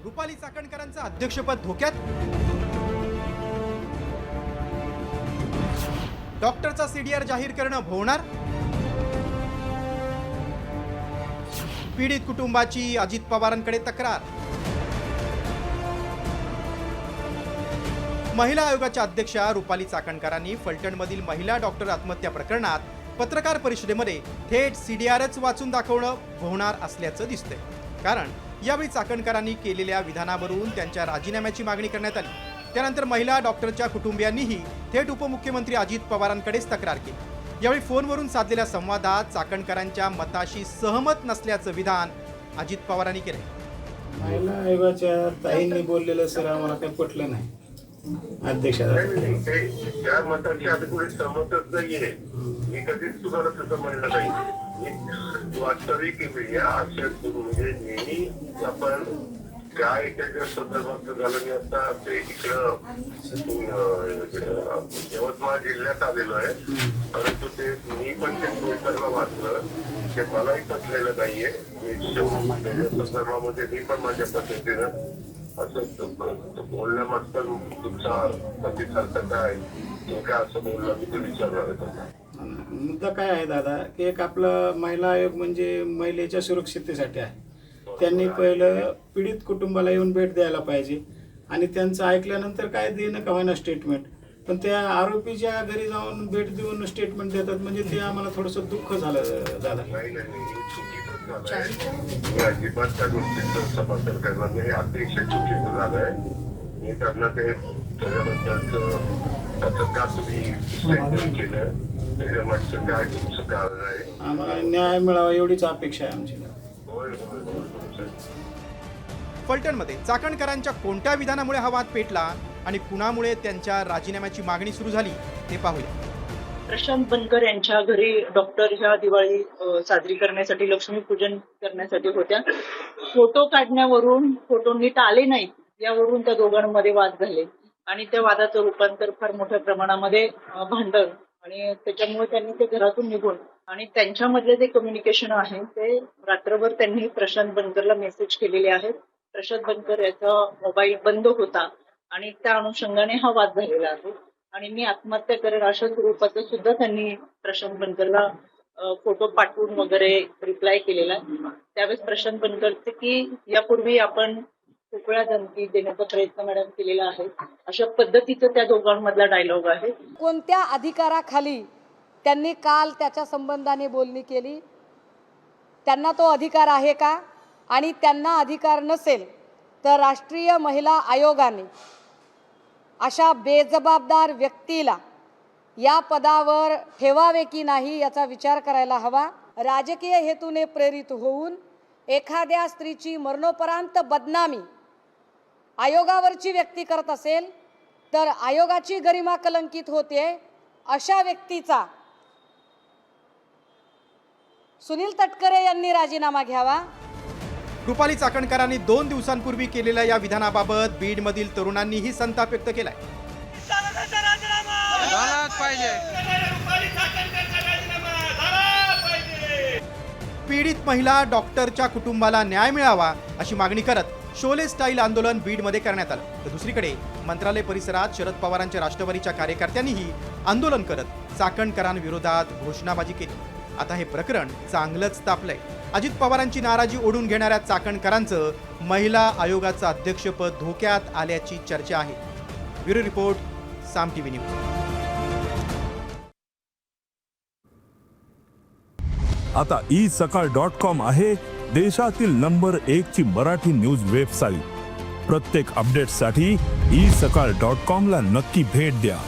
रुपाली चाकणकरांचं अध्यक्षपद धोक्यात? डॉक्टरचा सीडीआर जाहीर करणं भोवणार? पीडित कुटुंबाची अजित पवारांकडे तक्रार? महिला आयोगाच्या अध्यक्षा रुपाली चाकणकरांनी फलटणमधील महिला डॉक्टर आत्महत्या प्रकरणात पत्रकार परिषदेमध्ये थेट सीडीआरच वाचून दाखवणं भोवणार असल्याचं दिसतंय. कारण यावेळी चाकणकरांनी केलेल्या विधानावरून त्यांच्या राजीनाम्याची मागणी करण्यात आली. त्यानंतर महिला डॉक्टरच्या कुटुंबियांनीही थेट उपमुख्यमंत्री अजित पवारांकडेच तक्रार केली. यावेळी फोनवरून साधलेल्या संवादात चाकणकरांच्या मताशी सहमत नसल्याचं विधान अजित पवारांनी केलं. महिला आयोगाच्या ताईंनी बोललेलं सर आम्हाला काही पटलं नाही. अध्यक्षाला त्या मताची आता कोणी सहमतच नाहीये. मी कधीच तुम्हाला तसं म्हणलं नाही. वास्तविक अशा म्हणजे नेहमी आपण काय त्याच्या संदर्भात झालं नाही. आता ते इकडं यवतमाळ जिल्ह्यात आलेलो आहे, परंतु ते मी पण ते सर्व वाचलं. ते मलाही पटलेलं नाहीये. त्याच्या संदर्भामध्ये मी पण माझ्या पद्धतीनं असं बोलण्यामागचं तुमचा प्रतिसाद काय असं बोललं मी ते विचारणार होता. मुद्दा काय आहे दादा की एक आपलं महिला आयोग म्हणजे महिलेच्या सुरक्षिततेसाठी आहे. त्यांनी पहिलं पीडित कुटुंबाला येऊन भेट द्यायला पाहिजे आणि त्यांचं ऐकल्यानंतर काय देणं का होईना स्टेटमेंट, पण त्या आरोपीच्या घरी जाऊन भेट देऊन स्टेटमेंट देतात म्हणजे ते आम्हाला थोडंसं दुःख झालं दादा. मी अजिबात त्या गोष्टीचं समर्थन करणार नाही. अतिशय चुकीचं झालंय. मी त्यांना ते त्याच्याबद्दलचं त्याचं का तुम्ही स्टेटमेंट केलं त्याच्यामागचं काय तुमचं कारण आहे. आम्हाला न्याय मिळावा एवढीच अपेक्षा आहे आमची. फलटणमध्ये चाकणकरांच्या कोणत्या विधानामुळे हा वाद पेटला आणि कुणामुळे त्यांच्या राजीनाम्याची मागणी सुरू झाली ते पाहूया. प्रशांत बनकर यांच्या घरी डॉक्टर ह्या दिवाळी साजरी करण्यासाठी लक्ष्मीपूजन करण्यासाठी होत्या. फोटो काढण्यावरून फोटो नीट आले नाहीत यावरून त्या दोघांमध्ये वाद झाले आणि त्या वादाचं रूपांतर फार मोठ्या प्रमाणामध्ये भांडण आणि त्याच्यामुळे त्यांनी ते घरातून निघून आणि त्यांच्यामधले जे कम्युनिकेशन आहे ते रात्रभर त्यांनी प्रशांत बनकरला मेसेज केलेले आहेत. प्रशांत बनकर याचा मोबाईल बंद होता आणि त्या अनुषंगाने हा वाद झालेला आहे आणि मी आत्महत्या करेन अशा स्वरूपाचं सुद्धा त्यांनी प्रशांत बनकरला फोटो पाठवून वगैरे रिप्लाय केलेला आहे. त्यावेळेस प्रशांत बनकरचे की यापूर्वी आपण खूप वेळा धमकी देण्याचा प्रयत्न मॅडम केलेला आहे अशा पद्धतीचं त्या दोघांमधला डायलॉग आहे. कोणत्या अधिकाराखाली त्यांनी काल त्याच्या संबंधाने बोलणी केली, त्यांना तो अधिकार आहे का, आणि त्यांना अधिकार नसेल तर राष्ट्रीय महिला आयोगाने अशा बेजबाबदार व्यक्तीला या पदावर ठेवावे की नाही याचा विचार करायला हवा. राजकीय हेतूने प्रेरित होऊन एखाद्या स्त्रीची मरणोपरांत बदनामी आयोगावरची व्यक्ती करत असेल तर आयोगाची गरिमा कलंकित होते. अशा व्यक्तीचा सुनील तटकरे यांनी राजीनामा घ्यावा. रुपाली चाकणकरांनी 2 दिवसांपूर्वी केलेल्या या विधानाबाबत बीडमधील तरुणांनीही संताप व्यक्त केलाय. पीडित महिला डॉक्टरच्या कुटुंबाला न्याय मिळावा अशी मागणी करत शोले स्टाईल आंदोलन बीडमध्ये करण्यात आलं. तर दुसरीकडे मंत्रालय परिसरात शरद पवारांच्या राष्ट्रवादीच्या कार्यकर्त्यांनीही आंदोलन करत चाकणकरांविरोधात घोषणाबाजी केली. आता हे प्रकरण चांगलंच तापलंय. अजित पवारांची नाराजी ओढून घेणाऱ्या चाकणकरांचं महिला आयोगाचं अध्यक्षपद धोक्यात आल्याची चर्चा आहे. ब्युरो रिपोर्ट, साम टीव्ही न्यूज. आता isakal.com आहे देशातील नंबर 1 ची मराठी न्यूज वेबसाईट. प्रत्येक अपडेटसाठी isakal.com ला नक्की भेट द्या.